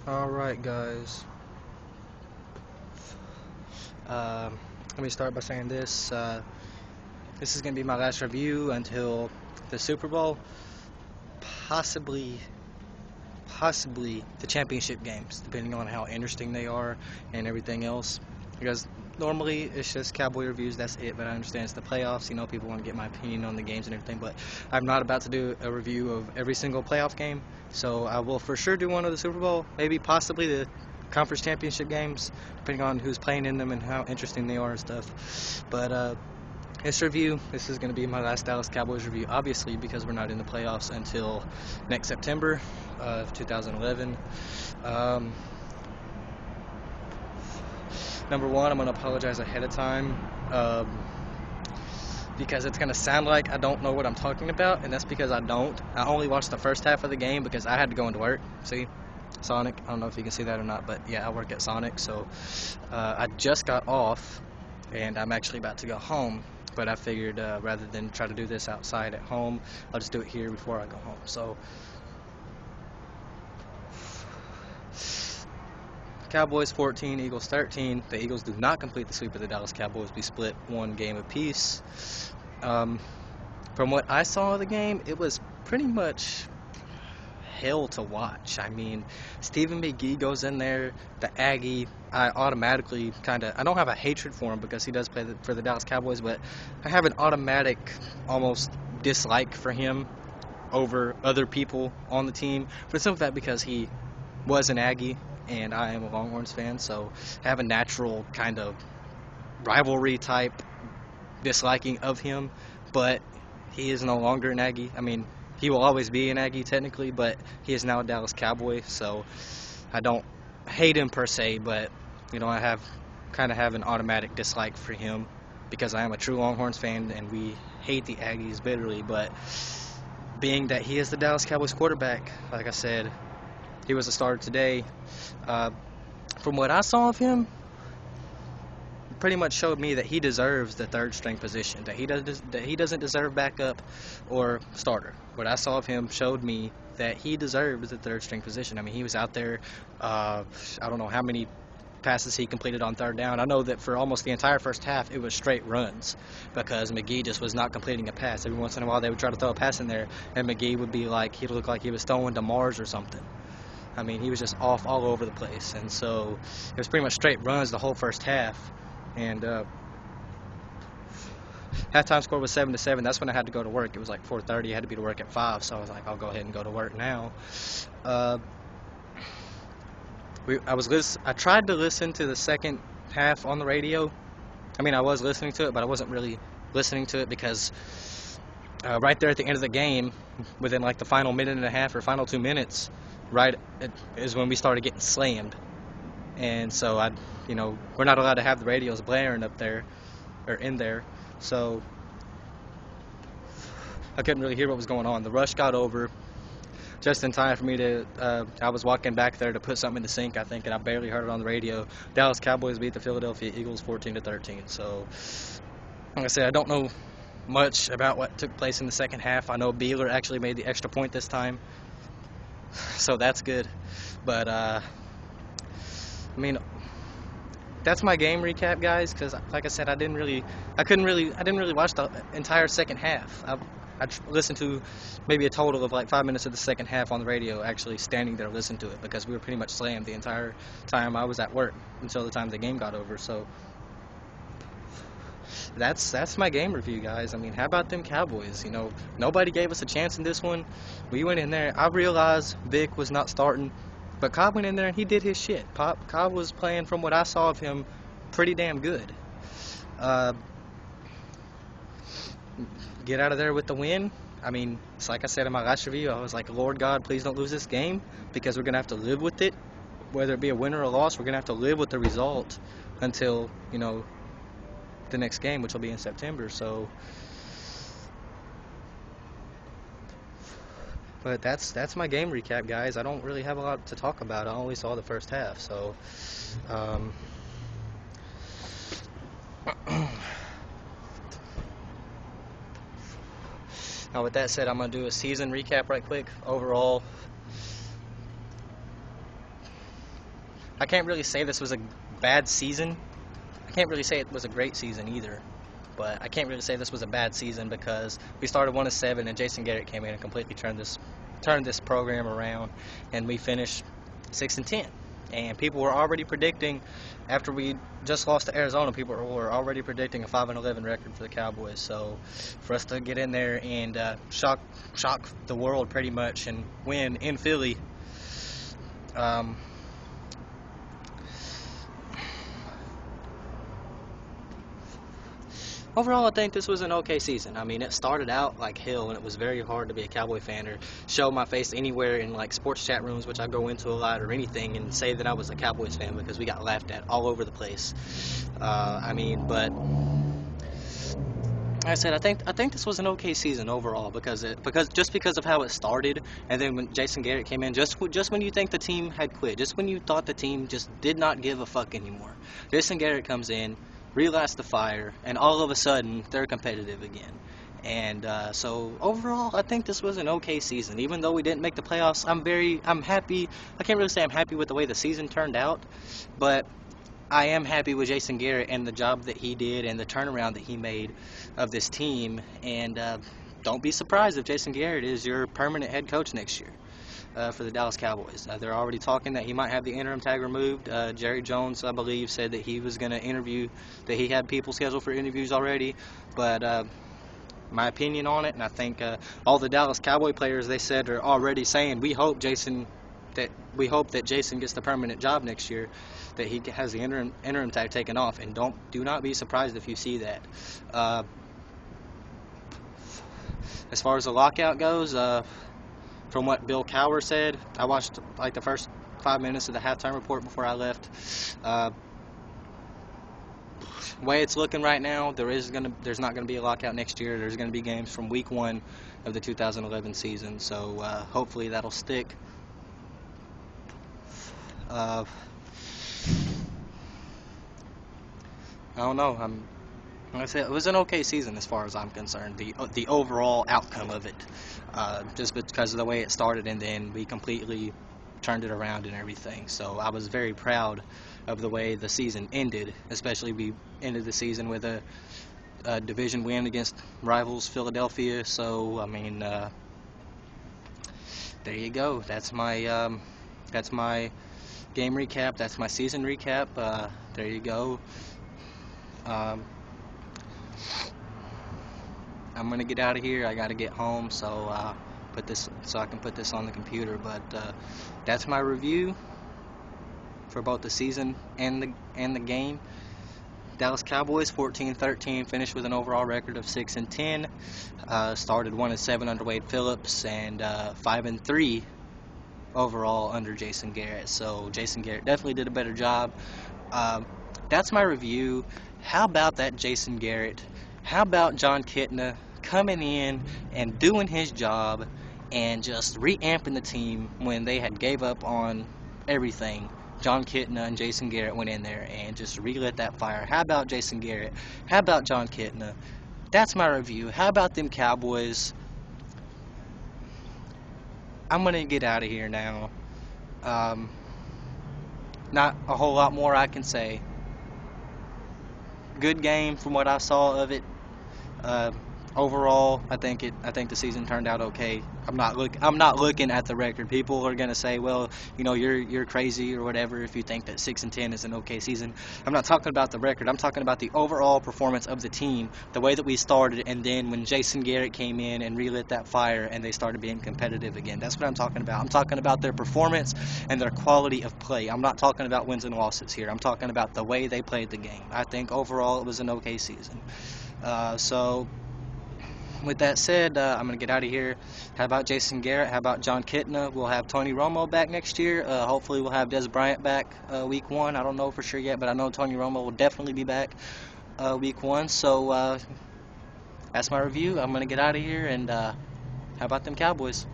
Alright, guys. Let me start by saying this. This is going to be my last review until the Super Bowl, possibly the championship games, depending on how interesting they are and everything else. Because normally it's just Cowboy reviews, that's it, but I understand it's the playoffs, people want to get my opinion on the games and everything, but I'm not about to do a review of every single playoff game, so I will for sure do one of the Super Bowl, maybe possibly the conference championship games, depending on who's playing in them and how interesting they are and stuff. But this review, this is going to be my last Dallas Cowboys review, obviously, because we're not in the playoffs until next September of 2011. Number one, I'm going to apologize ahead of time because it's going to sound like I don't know what I'm talking about, and that's because I don't. I only watched the first half of the game because I had to go into work. See? Sonic, I don't know if you can see that or not, but yeah, I work at Sonic, so I just got off, and I'm actually about to go home, but I figured rather than try to do this outside at home, I'll just do it here before I go home. So Cowboys 14, Eagles 13. The Eagles do not complete the sweep of the Dallas Cowboys. We split one game apiece. From what I saw of the game, it was pretty much hell to watch. I mean, Stephen McGee goes in there, the Aggie. I automatically I don't have a hatred for him because he does play for the Dallas Cowboys, but I have an automatic almost dislike for him over other people on the team for the simple fact because he was an Aggie and I am a Longhorns fan, so I have a natural kind of rivalry type disliking of him, but he is no longer an Aggie. I mean, he will always be an Aggie technically, but he is now a Dallas Cowboy, so I don't hate him per se, but I have an automatic dislike for him because I am a true Longhorns fan and we hate the Aggies bitterly. But being that he is the Dallas Cowboys quarterback, like I said, he was a starter today. From what I saw of him, pretty much showed me that he deserves the third string position, that he doesn't deserve backup or starter. What I saw of him showed me that he deserves the third string position. I mean, he was out there, I don't know how many passes he completed on third down. I know that for almost the entire first half, it was straight runs because McGee just was not completing a pass. Every once in a while, they would try to throw a pass in there, and McGee would be like, he'd look like he was throwing to Mars or something. I mean, he was just off all over the place, and so it was pretty much straight runs the whole first half. And halftime score was 7-7. That's when I had to go to work. It was like 4:30. I had to be to work at 5, so I was like, I'll go ahead and go to work now. I tried to listen to the second half on the radio. I mean, I was listening to it, but I wasn't really listening to it because right there at the end of the game, within like the final minute and a half or final 2 minutes, is when we started getting slammed. And so we're not allowed to have the radios blaring up there or in there, so I couldn't really hear what was going on. The rush got over just in time for me to I was walking back there to put something in the sink, I think, and I barely heard it on the radio. Dallas Cowboys beat the Philadelphia Eagles 14-13. So like I said, I don't know much about what took place in the second half. I know Beeler actually made the extra point this time, so that's good. But I mean, that's my game recap, guys, because like I said, I didn't really watch the entire second half. I listened to maybe a total of like 5 minutes of the second half on the radio, actually standing there listening to it, because we were pretty much slammed the entire time I was at work until the time the game got over. So that's my game review, guys. I mean, how about them Cowboys? Nobody gave us a chance in this one. We went in there. I realized Vic was not starting, but Cobb went in there and he did his shit. Cobb was playing, from what I saw of him, pretty damn good. Get out of there with the win. I mean, it's like I said in my last review, I was like, Lord God, please don't lose this game, because we're going to have to live with it. Whether it be a win or a loss, we're going to have to live with the result until, the next game, which will be in September. So, but that's my game recap, guys. I don't really have a lot to talk about. I only saw the first half, so now with that said, I'm going to do a season recap right quick. Overall, I can't really say this was a bad season. I can't really say it was a great season either. But I can't really say this was a bad season because we started 1-7 and Jason Garrett came in and completely turned this program around, and we finished 6-10. And people were already predicting, after we just lost to Arizona, people were already predicting a 5-11 record for the Cowboys. So for us to get in there and shock the world pretty much and win in Philly, overall, I think this was an okay season. I mean, it started out like hell, and it was very hard to be a Cowboy fan or show my face anywhere in like sports chat rooms, which I go into a lot, or anything, and say that I was a Cowboys fan because we got laughed at all over the place. But like I said, I think this was an okay season overall because of how it started, and then when Jason Garrett came in, just when you think the team had quit, just when you thought the team just did not give a fuck anymore, Jason Garrett comes in, relights the fire, and all of a sudden they're competitive again. And so overall, I think this was an okay season. Even though we didn't make the playoffs, I'm happy. I can't really say I'm happy with the way the season turned out, but I am happy with Jason Garrett and the job that he did and the turnaround that he made of this team. And don't be surprised if Jason Garrett is your permanent head coach next year for the Dallas Cowboys. They're already talking that he might have the interim tag removed. Jerry Jones, I believe, said that he was going to interview, that he had people scheduled for interviews already. But my opinion on it, and I think all the Dallas Cowboy players, they said, are already saying we hope that Jason gets the permanent job next year, that he has the interim tag taken off, and do not be surprised if you see that. As far as the lockout goes, from what Bill Cowher said, I watched like the first 5 minutes of the halftime report before I left. Way it's looking right now, there's not gonna be a lockout next year. There's gonna be games from week 1 of the 2011 season. So hopefully that'll stick. I don't know. Like I said, it was an okay season as far as I'm concerned. The overall outcome of it, just because of the way it started, and then we completely turned it around and everything. So I was very proud of the way the season ended. Especially we ended the season with a division win against rivals Philadelphia. So I mean, there you go. That's my game recap. That's my season recap. There you go. I'm gonna get out of here. I gotta get home, so I can put this on the computer. But that's my review for both the season and the game. Dallas Cowboys 14-13, finished with an overall record of 6-10. Started 1-7 under Wade Phillips, and 5-3 overall under Jason Garrett. So Jason Garrett definitely did a better job. That's my review. How about that Jason Garrett? How about Jon Kitna coming in and doing his job and just re-amping the team when they had gave up on everything? Jon Kitna and Jason Garrett went in there and just relit that fire. How about Jason Garrett? How about Jon Kitna? That's my review. How about them Cowboys? I'm going to get out of here now. Not a whole lot more I can say. Good game from what I saw of it. Overall, I think the season turned out okay. I'm not looking at the record. People are gonna say, well, you know, you're crazy or whatever if you think that 6-10 is an okay season. I'm not talking about the record. I'm talking about the overall performance of the team, the way that we started, and then when Jason Garrett came in and relit that fire and they started being competitive again. That's what I'm talking about. I'm talking about their performance and their quality of play. I'm not talking about wins and losses here. I'm talking about the way they played the game. I think overall it was an okay season. So with that said, I'm going to get out of here. How about Jason Garrett? How about Jon Kitna? We'll have Tony Romo back next year. Hopefully we'll have Des Bryant back week 1. I don't know for sure yet, but I know Tony Romo will definitely be back week 1. So that's my review. I'm going to get out of here, and how about them Cowboys?